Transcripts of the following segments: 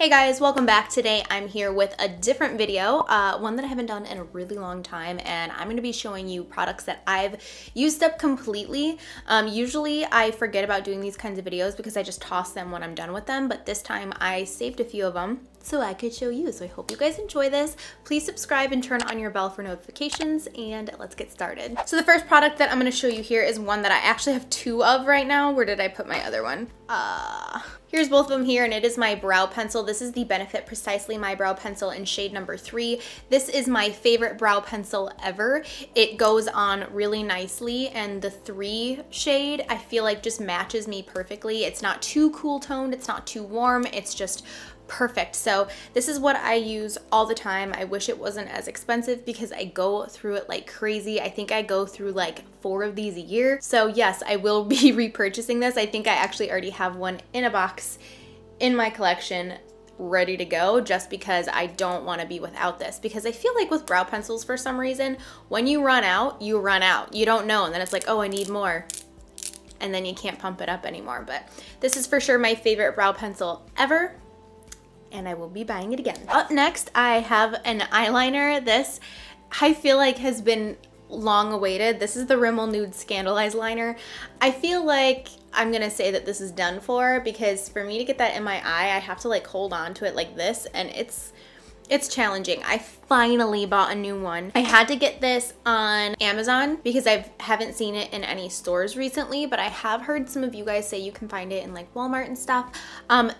Hey guys, welcome back. Today I'm here with a different video, one that I haven't done in a really long time, and I'm going to be showing you products that I've used up completely. Usually I forget about doing these kinds of videos because I just toss them when I'm done with them, but this time I saved a few of them so I could show you. So I hope you guys enjoy this. Please subscribe and turn on your bell for notifications, and let's get started. So the first product that I'm going to show you here is one that I actually have two of right now. Where did I put my other one? Here's both of them here, and it is my brow pencil. This is the Benefit Precisely My Brow Pencil in shade number 3. This is my favorite brow pencil ever. It goes on really nicely, and the 3 shade I feel like just matches me perfectly. It's not too cool toned, it's not too warm, it's just perfect. So this is what I use all the time. I wish it wasn't as expensive because I go through it like crazy. I think I go through like 4 of these a year. So yes, I will be repurchasing this. I think I actually already have one in a box in my collection ready to go, just because I don't want to be without this, because I feel like with brow pencils, for some reason, when you run out, you run out. You don't know, and then it's like, oh, I need more, and then you can't pump it up anymore. But this is for sure my favorite brow pencil ever, and I will be buying it again. Up next, I have an eyeliner. This, I feel like, has been long awaited. This is the Rimmel Nude Scandalize liner. I feel like I'm gonna say that this is done for, because for me to get that in my eye, I have to like hold on to it like this, and it's challenging. I finally bought a new one. I had to get this on Amazon because I haven't seen it in any stores recently, but I have heard some of you guys say you can find it in like Walmart and stuff.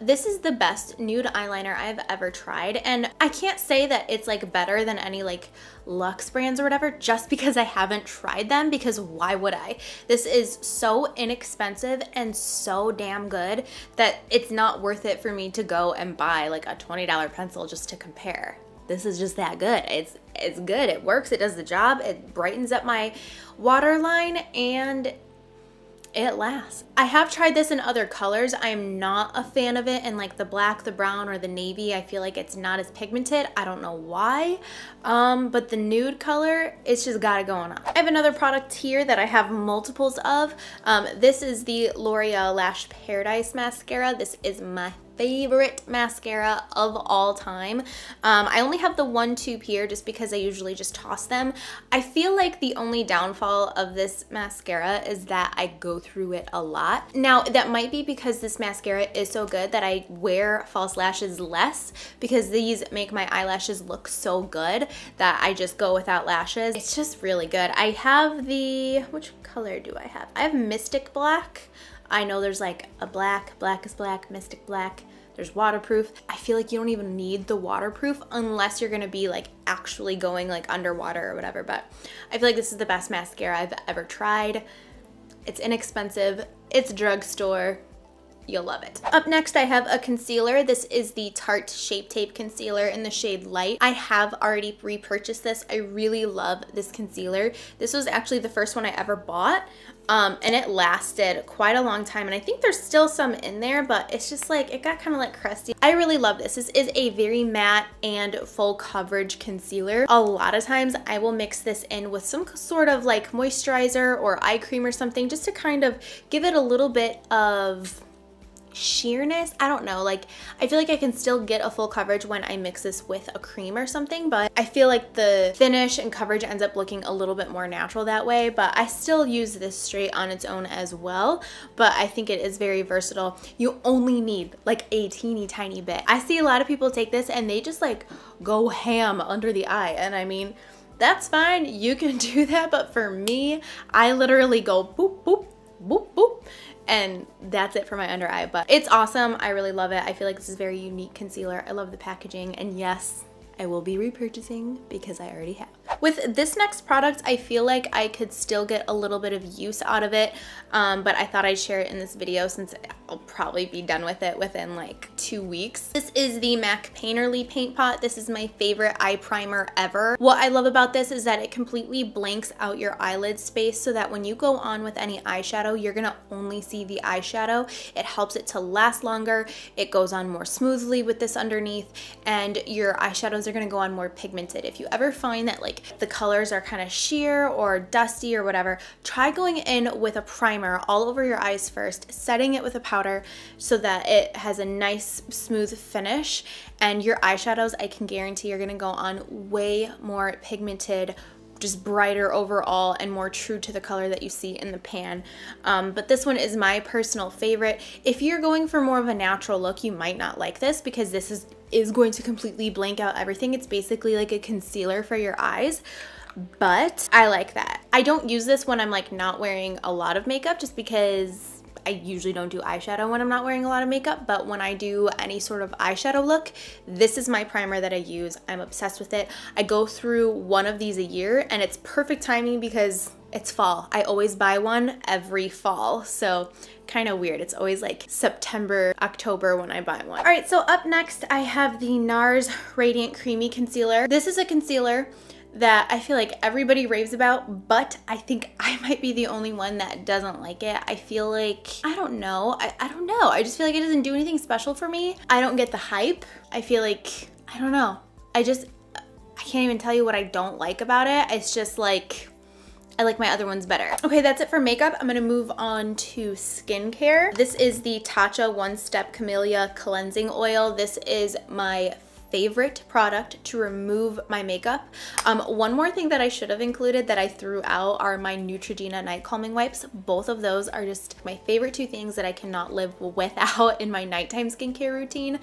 This is the best nude eyeliner I've ever tried, and I can't say that it's like better than any like Luxe brands or whatever just because I haven't tried them, because why would I? This is so inexpensive and so damn good that it's not worth it for me to go and buy like a $20 pencil just to compare. This is just that good. It's good. It works. It does the job. It brightens up my waterline, and it lasts. I have tried this in other colors. I'm not a fan of it in like the black, the brown, or the navy. I feel like it's not as pigmented. I don't know why, but the nude color, it's just got it going on. I have another product here that I have multiples of. This is the L'Oreal Lash Paradise mascara. This is my favorite mascara of all time. I only have the 1 tube here just because I usually just toss them. I feel like the only downfall of this mascara is that I go through it a lot. Now, that might be because this mascara is so good that I wear false lashes less, because these make my eyelashes look so good that I just go without lashes. It's just really good. I have the, which color do I have? I have Mystic Black. I know there's like a black is black, Mystic Black. There's waterproof. I feel like you don't even need the waterproof unless you're gonna be like actually going like underwater or whatever, but I feel like this is the best mascara I've ever tried. It's inexpensive, it's drugstore, you'll love it. Up next, I have a concealer. This is the Tarte Shape Tape Concealer in the shade Light. I have already repurchased this. I really love this concealer. This was actually the first one I ever bought, and it lasted quite a long time, and I think there's still some in there, but it's just like, it got kind of like crusty. I really love this. This is a very matte and full coverage concealer. A lot of times I will mix this in with some sort of like moisturizer or eye cream or something, just to kind of give it a little bit of sheerness. I don't know, like I feel like I can still get a full coverage when I mix this with a cream or something, but I feel like the finish and coverage ends up looking a little bit more natural that way. But I still use this straight on its own as well, but I think it is very versatile. You only need like a teeny tiny bit. I see a lot of people take this and they just like go ham under the eye, and I mean, that's fine, you can do that, but for me, I literally go boop boop boop boop, and that's it for my under eye. But it's awesome. I really love it. I feel like this is a very unique concealer. I love the packaging, and yes, I will be repurchasing because I already have. With this next product, I feel like I could still get a little bit of use out of it, but I thought I'd share it in this video since I'll probably be done with it within like 2 weeks. This is the MAC Painterly Paint Pot. This is my favorite eye primer ever. What I love about this is that it completely blanks out your eyelid space so that when you go on with any eyeshadow, you're gonna only see the eyeshadow. It helps it to last longer. It goes on more smoothly with this underneath, and your eyeshadows are gonna go on more pigmented. If you ever find that like the colors are kind of sheer or dusty or whatever, try going in with a primer all over your eyes first, setting it with a powder so that it has a nice smooth finish, and your eyeshadows, I can guarantee, are gonna go on way more pigmented, just brighter overall and more true to the color that you see in the pan. But this one is my personal favorite. If you're going for more of a natural look, you might not like this because this is going to completely blank out everything. It's basically like a concealer for your eyes, but I like that. I don't use this when I'm like not wearing a lot of makeup just because I usually don't do eyeshadow when I'm not wearing a lot of makeup, but when I do any sort of eyeshadow look, this is my primer that I use. I'm obsessed with it. I go through one of these a year, and it's perfect timing because it's fall. I always buy one every fall, so kind of weird. It's always like September, October when I buy one. All right, so up next I have the NARS Radiant Creamy Concealer. This is a concealer that I feel like everybody raves about, but I think I might be the only one that doesn't like it. I feel like, I don't know. I don't know. I just feel like it doesn't do anything special for me. I don't get the hype. I feel like, I don't know. I can't even tell you what I don't like about it. It's just like, I like my other ones better. Okay, that's it for makeup. I'm gonna move on to skincare. This is the Tatcha One Step Camellia Cleansing Oil. This is my favorite product to remove my makeup. One more thing that I should have included that I threw out are my Neutrogena night calming wipes. Both of those are just my favorite two things that I cannot live without in my nighttime skincare routine.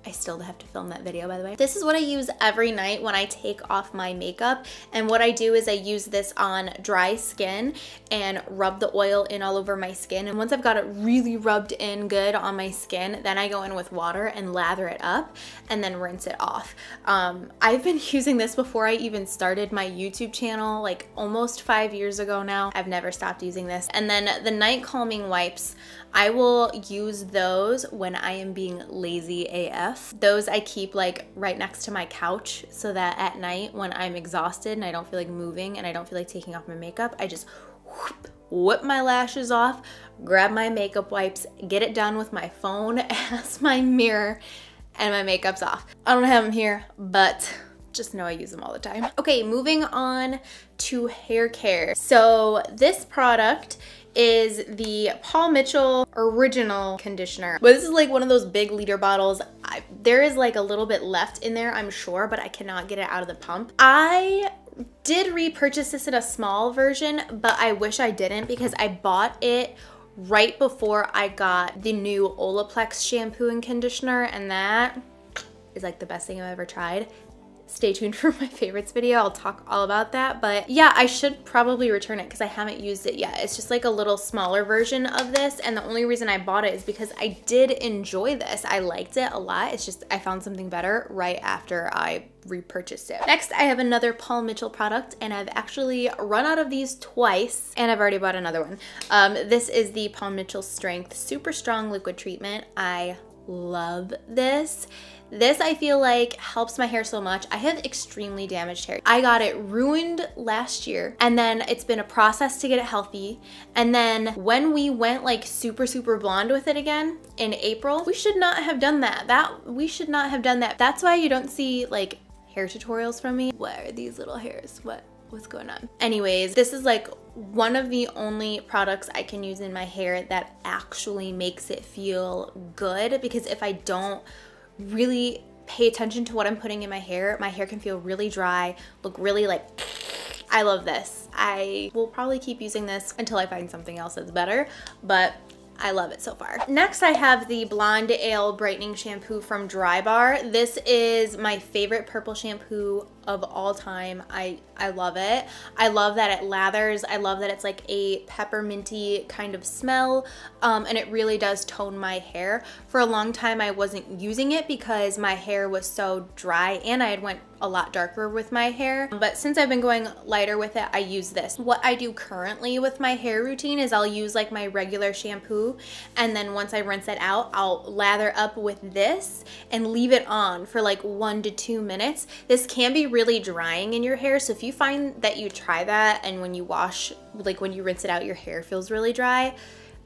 I still have to film that video, by the way. This is what I use every night when I take off my makeup. And what I do is I use this on dry skin and rub the oil in all over my skin. And once I've got it really rubbed in good on my skin, then I go in with water and lather it up and then rinse it off. I've been using this before I even started my YouTube channel, like almost 5 years ago now. I've never stopped using this. And then the night calming wipes, I will use those when I am being lazy AF. Those I keep like right next to my couch so that at night when I'm exhausted and I don't feel like moving and I don't feel like taking off my makeup, I just whip my lashes off, grab my makeup wipes, get it done with my phone as my mirror, and my makeup's off. I don't have them here, but just know I use them all the time. Okay, moving on to hair care. So this product is the Paul Mitchell Original Conditioner. But this is like one of those big liter bottles. There is like a little bit left in there, I'm sure, but I cannot get it out of the pump. I did repurchase this in a small version, but I wish I didn't because I bought it right before I got the new Olaplex shampoo and conditioner, and that is like the best thing I've ever tried. Stay tuned for my favorites video. I'll talk all about that. But yeah, I should probably return it because I haven't used it yet. It's just like a little smaller version of this. And the only reason I bought it is because I did enjoy this. I liked it a lot. It's just I found something better right after I repurchased it. Next, I have another Paul Mitchell product, and I've actually run out of these twice, and I've already bought another one. This is the Paul Mitchell Strength Super Strong Liquid Treatment. I love this. This I feel like helps my hair so much. I have extremely damaged hair. I got it ruined last year, and then it's been a process to get it healthy. And then when we went like super blonde with it again in April, we should not have done that. We should not have done that. That's why you don't see like hair tutorials from me. What are these little hairs? What's going on? Anyways, this is like one of the only products I can use in my hair that actually makes it feel good, because if I don't really pay attention to what I'm putting in my hair can feel really dry, look really like, I love this. I will probably keep using this until I find something else that's better, but I love it so far. Next, I have the Blonde Ale Brightening Shampoo from Drybar. This is my favorite purple shampoo of all time. I love it. I love that it lathers. I love that it's like a pepperminty kind of smell, and it really does tone my hair. For a long time, I wasn't using it because my hair was so dry and I had went a lot darker with my hair. But since I've been going lighter with it, I use this. What I do currently with my hair routine is I'll use like my regular shampoo, and then once I rinse it out, I'll lather up with this and leave it on for like 1 to 2 minutes. This can be really drying in your hair, so if you find that you try that and when you wash, like when you rinse it out, your hair feels really dry,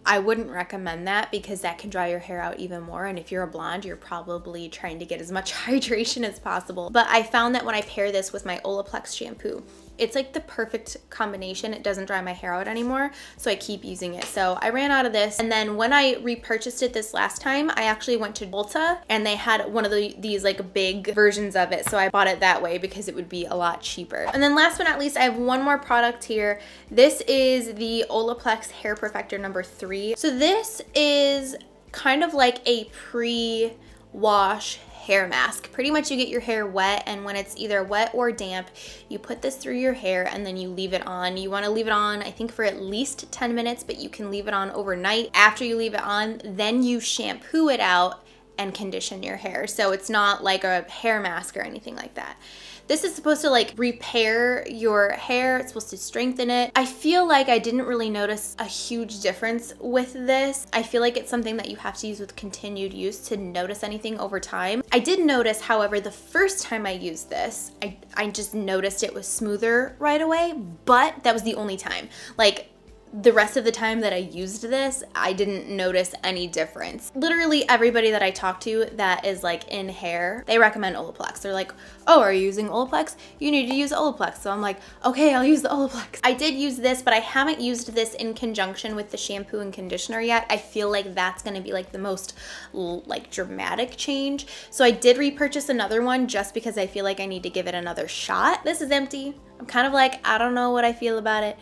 I wouldn't recommend that because that can dry your hair out even more. And if you're a blonde, you're probably trying to get as much hydration as possible. But I found that when I pair this with my Olaplex shampoo, it's like the perfect combination. It doesn't dry my hair out anymore, so I keep using it. So I ran out of this, and then when I repurchased it this last time, I actually went to Ulta and they had one of these like big versions of it, so I bought it that way because it would be a lot cheaper. And then last but not least, I have one more product here. This is the Olaplex Hair Perfector number 3. So this is kind of like a pre-wash hair mask. Pretty much you get your hair wet, and when it's either wet or damp, you put this through your hair and then you leave it on. You want to leave it on, I think, for at least 10 minutes, but you can leave it on overnight. After you leave it on, then you shampoo it out and condition your hair. So it's not like a hair mask or anything like that. This is supposed to like repair your hair. It's supposed to strengthen it. I feel like I didn't really notice a huge difference with this. I feel like it's something that you have to use with continued use to notice anything over time. I did notice, however, the first time I used this, I just noticed it was smoother right away, but that was the only time. Like, the rest of the time that I used this, I didn't notice any difference. Literally everybody that I talk to that is like in hair, they recommend Olaplex. They're like, oh, are you using Olaplex? You need to use Olaplex. So I'm like, okay, I'll use the Olaplex. I did use this, but I haven't used this in conjunction with the shampoo and conditioner yet. I feel like that's gonna be like the most like dramatic change. So I did repurchase another one just because I feel like I need to give it another shot. This is empty. I'm kind of like, I don't know what I feel about it.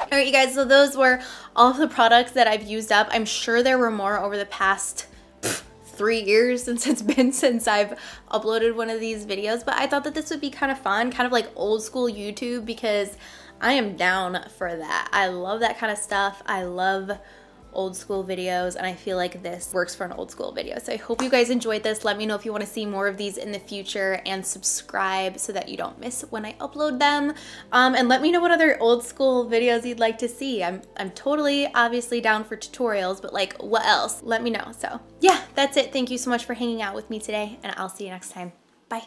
All right, you guys, so those were all of the products that I've used up. I'm sure there were more over the past 3 years since I've uploaded one of these videos, but I thought that this would be kind of fun, kind of like old school YouTube, because I am down for that. I love that kind of stuff. I love old school videos, and I feel like this works for an old school video. So I hope you guys enjoyed this. Let me know if you want to see more of these in the future, and subscribe so that you don't miss when I upload them. And let me know what other old school videos you'd like to see. I'm totally obviously down for tutorials, but like, what else? Let me know. So yeah, that's it. Thank you so much for hanging out with me today, and I'll see you next time. Bye.